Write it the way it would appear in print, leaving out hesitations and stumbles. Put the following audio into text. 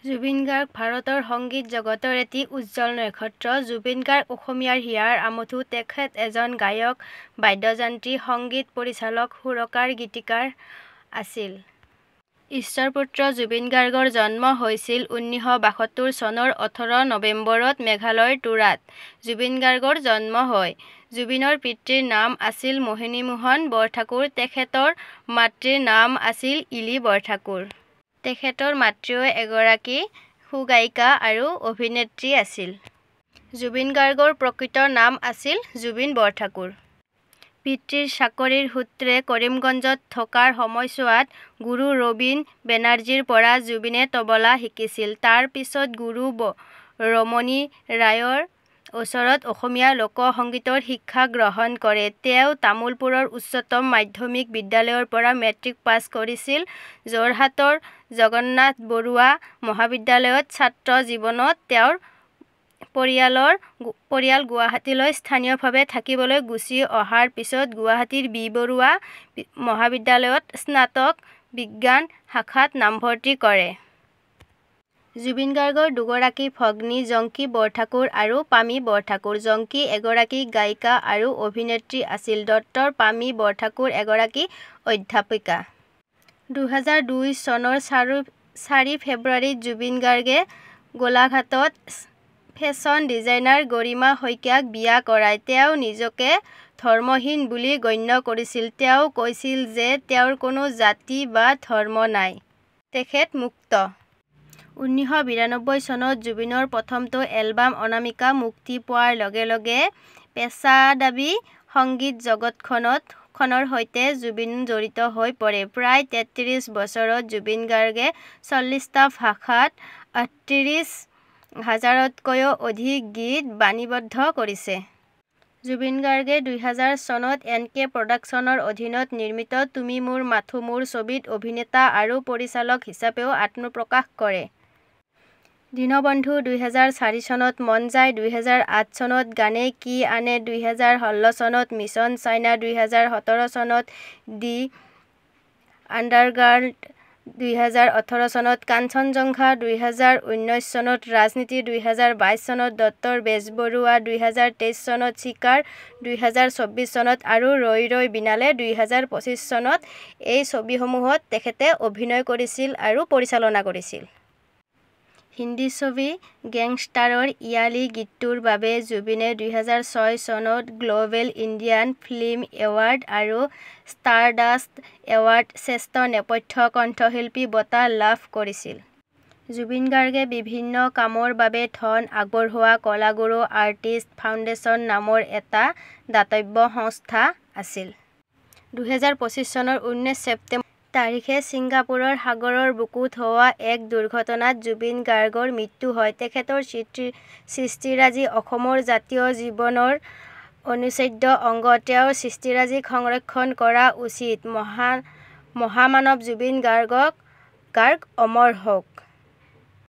জুবিন গাৰ্গ ভাৰতৰ সংগীত জগতৰ এটি উজ্জ্বল নক্ষত্ৰ। জুবিন গাৰ্গ অসমীয়াৰ হিয়াৰ আমঠু। তেখেত এজন গায়ক, বাদ্যযন্ত্ৰী, সংগীত পৰিচালক, সুৰকাৰ, গীতিকাৰ আছিল। ঈশ্বৰপুত্ৰ জুবিন গাৰ্গৰ জন্ম হৈছিল 1972 চনৰ 18 নৱেম্বৰত মেঘালয়ৰ তুৰাত। জুবিন গাৰ্গৰ জন্ম হয়। জুবিনৰ পিতৃৰ নাম আছিল মোহিনীমোহন বৰঠাকুৰ। তেখেতৰ মাতৃৰ নাম আছিল ইলি বৰঠাকুৰ। তেখেতৰ মাতৃও এগৰাকী সুগায়িকা আৰু অভিনেত্ৰী আছিল। জুবিন গাৰ্গৰ প্ৰকৃত নাম আছিল জুবিন বৰঠাকুৰ। পিতৃৰ চাকৰিৰ সূত্ৰে কৰিমগঞ্জত থকাৰ সময়ছোৱাত গুৰু ৰবীন বেনাৰ্জীৰ পৰা জুবিনে তবলা শিকিছিল। তাৰ পিছত গুৰু ৰমণী ৰায়ৰ ওচৰত অসমীয়া লোক সংগীতৰ শিক্ষা গ্ৰহণ কৰে। তেওঁ তামুলপুৰৰ উচ্চতম মাধ্যমিক বিদ্যালয়ৰ পৰা মেট্ৰিক পাছ কৰিছিল। যোৰহাটৰ জগন্নাথ বৰুৱা মহাবিদ্যালয়ত ছাত্ৰ জীৱনত তেওঁৰ পৰিয়াল গুৱাহাটীলৈ স্থায়ীভাৱে থাকিবলৈ গুচি অহাৰ পিছত গুৱাহাটীৰ বি বৰুৱা মহাবিদ্যালয়ত স্নাতক বিজ্ঞান শাখাত নামভৰ্তি কৰে। জুবিন গাৰ্গৰ দুগৰাকী ভগ্নী জংকী বৰঠাকুৰ আৰু পামী বৰঠাকুৰ। জংকী এগৰাকী গায়িকা আৰু অভিনেত্ৰী আছিল। ডক্টৰ পামী বৰঠাকুৰ এগৰাকী অধ্যাপিকা। 2002 চনৰ 4 ফেব্ৰুৱাৰীত জুবিন গাৰ্গে গোলাঘাটত ফেশ্বন ডিজাইনাৰ গৰিমা শইকীয়াক বিয়া কৰায়। তেওঁ নিজকে ধৰ্মহীন বুলি গণ্য কৰিছিল। তেওঁ কৈছিল যে তেওঁৰ কোনো জাতি বা ধৰ্ম নাই। তেখেত মুক্ত। 1992 চনত জুবিনৰ প্ৰথমটো এলবাম অনামিকা মুক্তি পোৱাৰ লগে লগে পেছাদাৰী সংগীত জগতখনৰ সৈতে জুবিন জড়িত হৈ পৰে। প্ৰায় 33 বছৰত জুবিন গাৰ্গে 40টা ভাষাত 38,000তকৈও অধিক গীত বাণীবদ্ধ কৰিছে। জুবিন গাৰ্গে 2000 চনত NK প্ৰডাকচনৰ অধীনত নিৰ্মিত তুমি মোৰ মাথোঁ মোৰ ছবিত অভিনেতা আৰু পৰিচালক হিচাপেও আত্মপ্ৰকাশ কৰে। দীনবন্ধু 2004 চনত, মন যায় 2008 চনত, গানে কি আনে 2016 চনত, মিছন চাইনা 2017 চনত, দি আণ্ডাৰগাৰ্ল্ড 2018 চনত, কাঞ্চনজংঘা 2019 চনত, ৰাজনীতি 2022 চনত, ডক্টৰ বেজবৰুৱা 2023 চনত, চিকাৰ 2024 চনত আৰু ৰৈ ৰৈ বিনালে 2025 চনত এই ছবিসমূহত তেখেতে অভিনয় কৰিছিল আৰু পৰিচালনা কৰিছিল। হিন্দী ছবি গেংষ্টাৰৰ ইয়ালী গীতটোৰ বাবে জুবিনে 2006 চনত গ্ল'বেল ইণ্ডিয়ান ফিল্ম এৱাৰ্ড আৰু ষ্টাৰডাষ্ট এৱাৰ্ড শ্ৰেষ্ঠ নেপথ্য কণ্ঠশিল্পী বঁটা লাভ কৰিছিল। জুবিন গাৰ্গে বিভিন্ন কামৰ বাবে ধন আগবঢ়োৱা কলাগুৰু আৰ্টিষ্ট ফাউণ্ডেশ্যন নামৰ এটা দাতব্য সংস্থা আছিল। 2025 চনৰ 19 ছেপ্টেম্বৰ তাৰিখে ছিংগাপুৰৰ সাগৰৰ বুকুত হোৱা এক দুৰ্ঘটনাত জুবিন গাৰ্গৰ মৃত্যু হয়। তেখেতৰ সৃষ্টিৰাজি অসমৰ জাতীয় জীৱনৰ অনিচ্ছেদ্য অংগ। তেওঁৰ সৃষ্টিৰাজিক সংৰক্ষণ কৰা উচিত। মহামানৱ জুবিন গাৰ্গ অমৰ হওক।